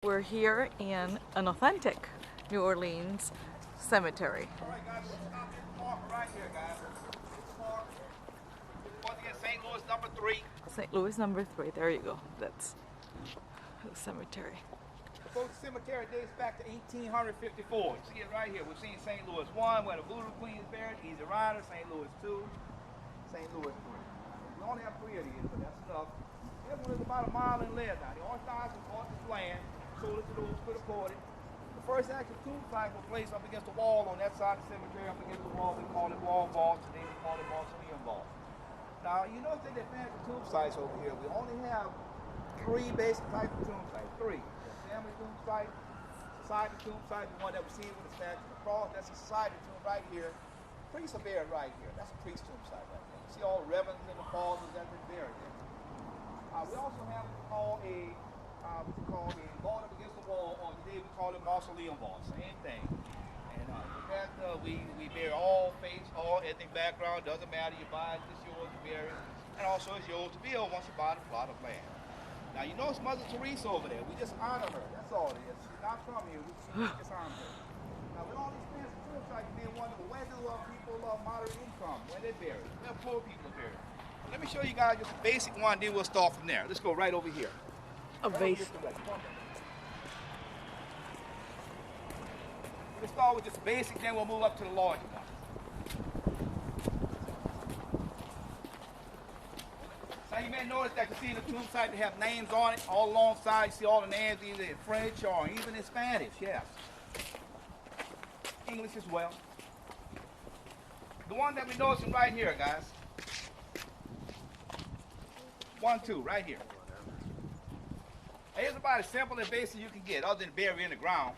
We're here in an authentic New Orleans cemetery. Alright guys, we'll stop this marker right here, guys. This mark, once again, St. Louis number 3. St. Louis number 3, there you go. That's the cemetery. The folks cemetery dates back to 1854. You see it right here. We've seen St. Louis 1, where the Voodoo Queen is buried, Easy Rider, St. Louis 2, St. Louis 3. We only have 3 of these, but that's enough. This one is about a mile in length now. The Autisticglobetrotting bought this land, sold it to those who could afford it. The first actual tomb site was placed up against the wall on that side of the cemetery, up against the wall. We call it wall vaults, today we call it mausoleum vaults. Now, you notice that the fancy tomb sites over here, we only have 3 basic types of tomb sites. 3. The family tomb site, society tomb site, the one that we see with the statue of the cross, that's a society tomb right here. Priests are buried right here. That's a priest tomb site right there. You see all the reverends and the fathers that have been buried there. We also have what we call a vault up against the wall, or today we call it mausoleum vault, same thing. And with that, we bury all faiths, all ethnic background, doesn't matter, you buy it, it's yours to bury, and also it's yours to build once you buy the plot of land. Now you notice Mother Teresa over there, we just honor her, that's all it is. She's not from here, we just honor her. Now with all these fancy tomb sites being wonderful, where do people of moderate income, where they're buried, where poor people are buried? Let me show you guys just a basic one, then we'll start from there. Let's go right over here. A base. We'll start with just basic, then we'll move up to the larger one. Now you may notice that you see in the tomb site they have names on it all alongside. You see all the names either in French or even in Spanish, yes. English as well. The one that we're noticing right here, guys. 1, 2, right here. Here's about as simple and basic as you can get, other than bury in the ground.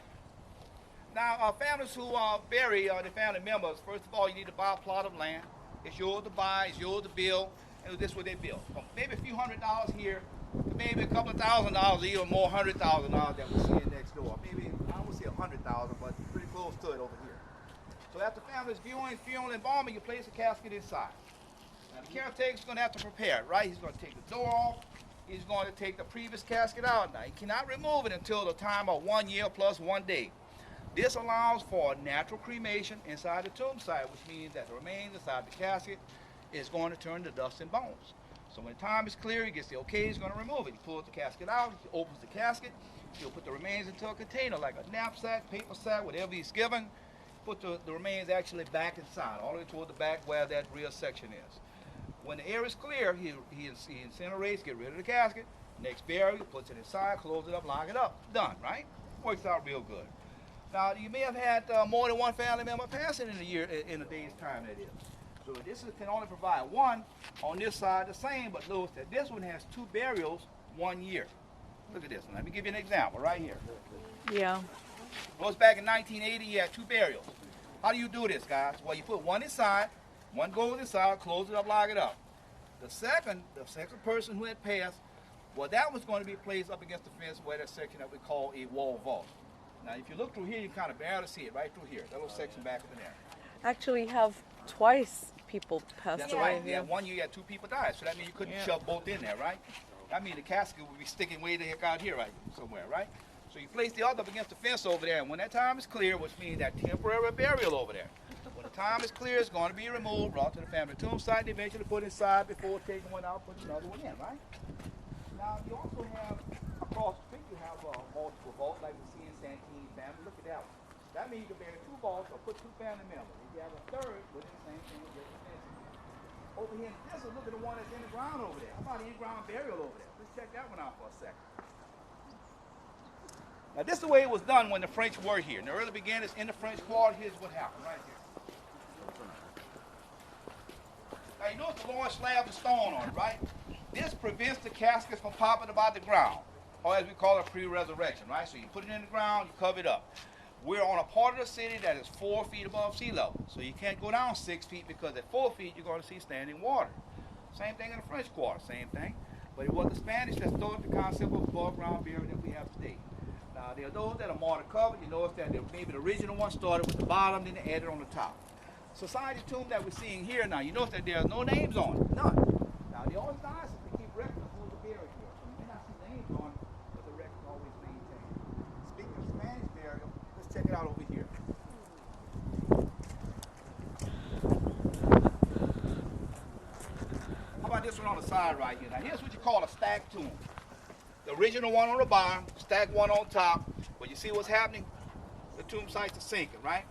Now, families who bury their family members, first of all, you need to buy a plot of land. It's yours to buy, it's yours to build, and this is what they build. From maybe a few $100s here, to maybe a couple of $1,000, even more $100,000 that we're seeing next door. Maybe, I won't say 100,000, but pretty close to it over here. So after family's viewing, funeral, and embalming, you place a casket inside. Now the caretaker's going to have to prepare it, right? He's going to take the door off. He's going to take the previous casket out. Now he cannot remove it until the time of 1 year plus 1 day. This allows for natural cremation inside the tomb site, which means that the remains inside the casket is going to turn to dust and bones. So when the time is clear, he gets the okay, he's going to remove it. He pulls the casket out, he opens the casket, he'll put the remains into a container like a knapsack, paper sack, whatever he's given. Put the remains actually back inside, all the way toward the back where that rear section is. When the air is clear, he incinerates, get rid of the casket. Next burial, puts it inside, close it up, lock it up. Done, right? Works out real good. Now, you may have had more than one family member passing in a year, in a day's time, that is. So this can only provide one on this side the same, but notice that this one has 2 burials 1 year. Look at this one. Let me give you an example right here. Yeah. Goes back in 1980, you had 2 burials. How do you do this, guys? Well, you put one inside, one goes inside, close it up, lock it up. The second person who had passed, well, that was going to be placed up against the fence where that section that we call a wall vault. Now, if you look through here, you kind of barely see it right through here, that little section back in there. Actually, have twice people passed That's away. right. Yeah, 1 year you had 2 people die, so that means you couldn't shove both in there, right? That means the casket would be sticking way the heck out here, right, somewhere, right? So you place the other up against the fence over there, and when that time is clear, which means that temporary burial over there, when the time is clear, it's going to be removed, brought to the family tomb site, and eventually put inside before taking one out, put another one in, right? Now, you also have, across the street, you have multiple vaults, like we see in Santini family. Look at that one. That means you can bury 2 vaults or put 2 family members. If you have a third, with the same thing, different fences. Over here in this one, look at the one that's in the ground over there. How about the in-ground burial over there? Let's check that one out for a second. Now, this is the way it was done when the French were here. In the early beginnings, in the French Quarter, here's what happened right here. Now, you notice the lower slab of stone on it, right? This prevents the caskets from popping about the ground, or as we call it, pre-resurrection, right? So you put it in the ground, you cover it up. We're on a part of the city that is 4 feet above sea level, so you can't go down 6 feet because at 4 feet you're going to see standing water. Same thing in the French Quarter, same thing. But it was the Spanish that started the concept of above ground burial that we have today. Now, there are those that are mortar covered. You notice that maybe the original one started with the bottom, then they added on the top. Society tomb that we're seeing here now, you notice that there are no names on it, none. Now, the Autisticglobetrotting keep records of who's buried here. So you may not see names on it, but the record's always maintained. it out over here. How about this one on the side right here? Now here's what you call a stack tomb. The original one on the bottom, stack one on top. But you see what's happening? The tomb sites are sinking, right?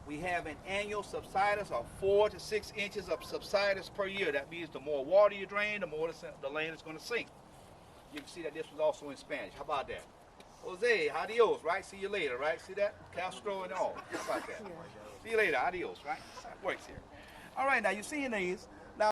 We have an annual subsidence of 4 to 6 inches of subsidence per year. That means the more water you drain, the more the land is going to sink. You can see that this was also in Spanish. How about that? Jose, adios, right? See you later, right? See that? Castro and all. How about that? See you later, adios, right? That works here. All right, now you're seeing these.